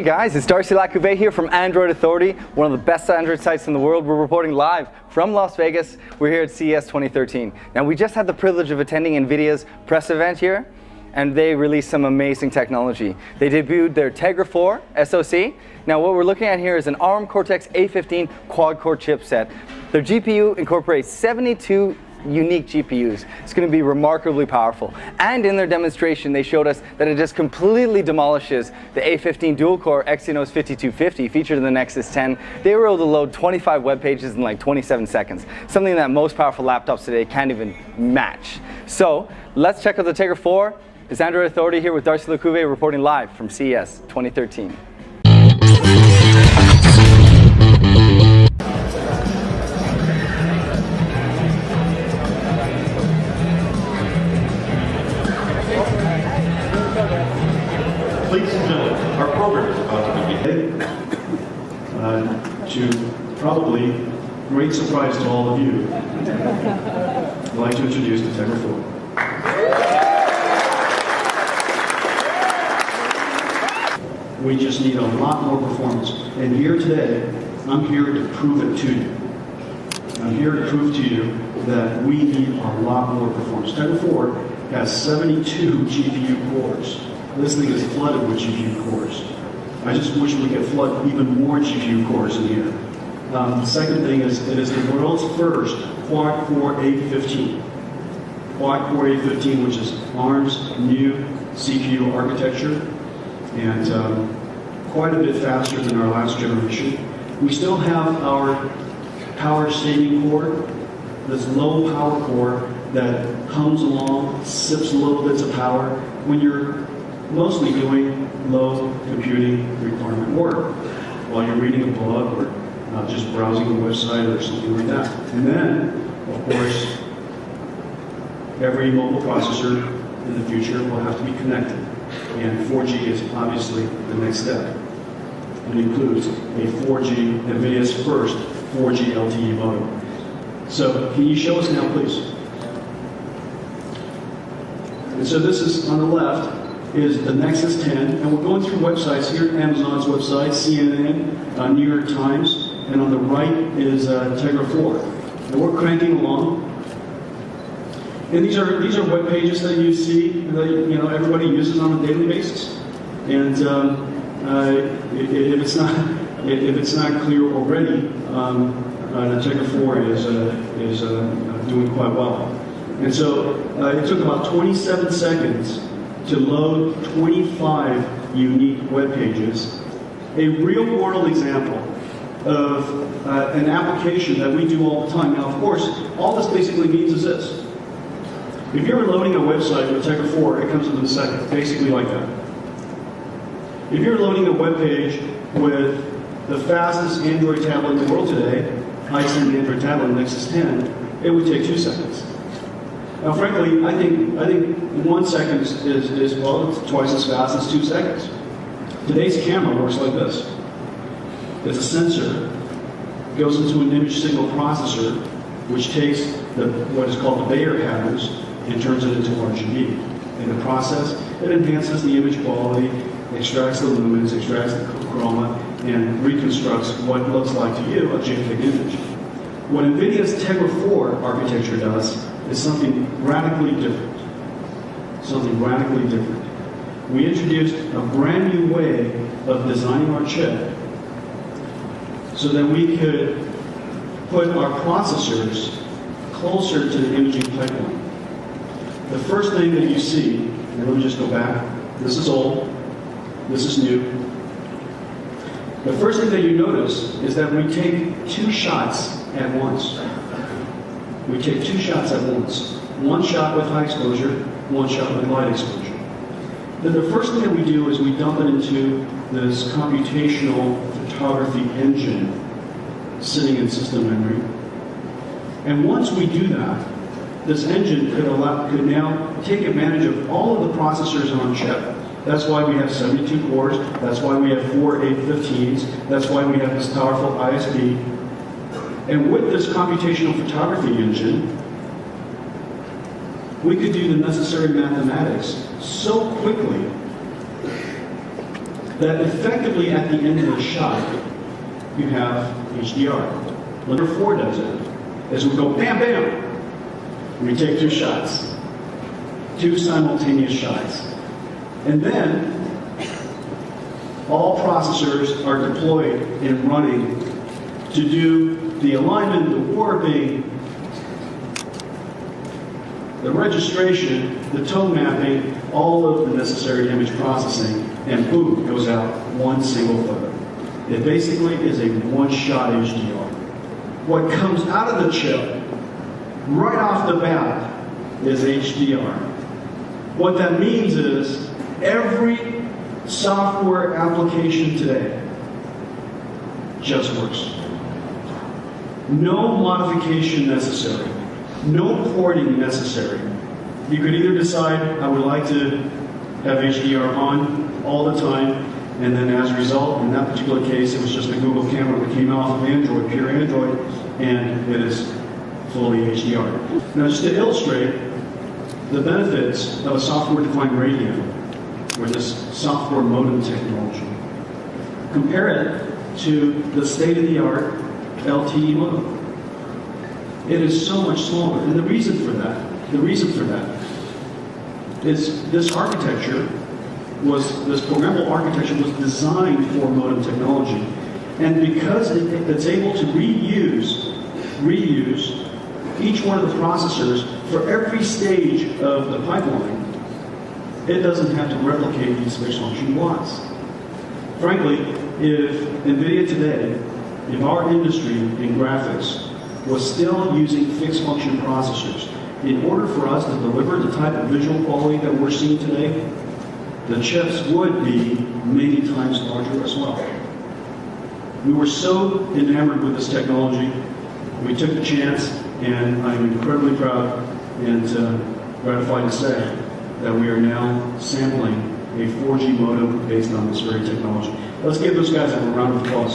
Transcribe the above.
guys, it's Darcy Lacouvé here from Android Authority, one of the best Android sites in the world. We're reporting live from Las Vegas. We're here at CES 2013. Now, we just had the privilege of attending NVIDIA's press event here, and they released some amazing technology. They debuted their Tegra 4 SoC. Now, what we're looking at here is an ARM Cortex-A15 quad-core chipset. Their GPU incorporates 72 unique GPUs. It's going to be remarkably powerful. And in their demonstration, they showed us that it just completely demolishes the A15 dual-core Exynos 5250 featured in the Nexus 10. They were able to load 25 web pages in like 27 seconds, something that most powerful laptops today can't even match. So let's check out the Tegra 4. It's Android Authority here with Darcy Lacouvé reporting live from CES 2013. Ladies and gentlemen, our program is about to begin. To probably great surprise to all of you, I'd like to introduce the Tegra 4. We just need a lot more performance. And here today, I'm here to prove it to you. I'm here to prove to you that we need a lot more performance. Tegra 4 has 72 GPU cores. This thing is flooded with GPU cores. I just wish we could flood even more GPU cores in here. The second thing is, it is the world's first quad-core A15. Quad-core A15, which is ARM's new CPU architecture, and quite a bit faster than our last generation. We still have our power-saving core, this low-power core that comes along, sips little bits of power when you're mostly doing low computing requirement work while you're reading a book or just browsing a website or something like that. And then, of course, every mobile processor in the future will have to be connected. And 4G is obviously the next step. It includes a 4G, NVIDIA's first 4G LTE modem. So, can you show us now, please? And so this is on the left, is the Nexus 10, and we're going through websites here, Amazon's website, CNN, New York Times, and on the right is Tegra 4. And we're cranking along. And these are web pages that you see that everybody uses on a daily basis. And if it's not clear already, the Tegra 4 is doing quite well. And so it took about 27 seconds to load 25 unique web pages, a real-world example of an application that we do all the time. Now, of course, all this basically means is this. If you're loading a website with Tegra 4, it comes within a second, basically like that. If you're loading a web page with the fastest Android tablet in the world today, high-speed Android tablet, Nexus 10, it would take 2 seconds. Now, frankly, I think 1 second is well, it's twice as fast as 2 seconds. Today's camera works like this. It's a sensor, goes into an image signal processor, which takes what is called the Bayer patterns and turns it into RGB. In the process, it enhances the image quality, extracts the lumens, extracts the chroma, and reconstructs what it looks like to you, a JPEG image. What NVIDIA's Tegra 4 architecture does is something radically different. Something radically different. We introduced a brand new way of designing our chip so that we could put our processors closer to the imaging pipeline. The first thing that you see, and let me just go back, this is old, this is new. The first thing that you notice is that we take 2 shots at once. We take 2 shots at once. 1 shot with high exposure, 1 shot with light exposure. Then the first thing that we do is we dump it into this computational photography engine sitting in system memory. And once we do that, this engine could now take advantage of all of the processors on chip. That's why we have 72 cores. That's why we have 4 A15s. That's why we have this powerful ISP. And with this computational photography engine, we could do the necessary mathematics so quickly that effectively at the end of the shot, you have HDR. Number 4 does it. As we go bam, bam, we take 2 shots. 2 simultaneous shots. And then, all processors are deployed and running to do the alignment, the warping, the registration, the tone mapping, all of the necessary image processing, and boom, goes out one single photo. It basically is a one-shot HDR. What comes out of the chip, right off the bat, is HDR. What that means is every software application today just works. No modification necessary. No porting necessary. You could either decide, I would like to have HDR on all the time, and then as a result, in that particular case, it was just a Google camera that came off of Android, pure Android, and it is fully HDR. Now, just to illustrate the benefits of a software-defined radio with this software modem technology, compare it to the state-of-the-art LTE modem. It is so much smaller, and the reason for that is this programmable architecture was designed for modem technology, and because it's able to reuse each one of the processors for every stage of the pipeline, it doesn't have to replicate these fixed function blocks. Frankly, if NVIDIA today, if our industry in graphics was still using fixed function processors, in order for us to deliver the type of visual quality that we're seeing today, the chips would be many times larger as well. We were so enamored with this technology, we took the chance, and I'm incredibly proud and gratified to say that we are now sampling a 4G modem based on this very technology. Let's give those guys a round of applause.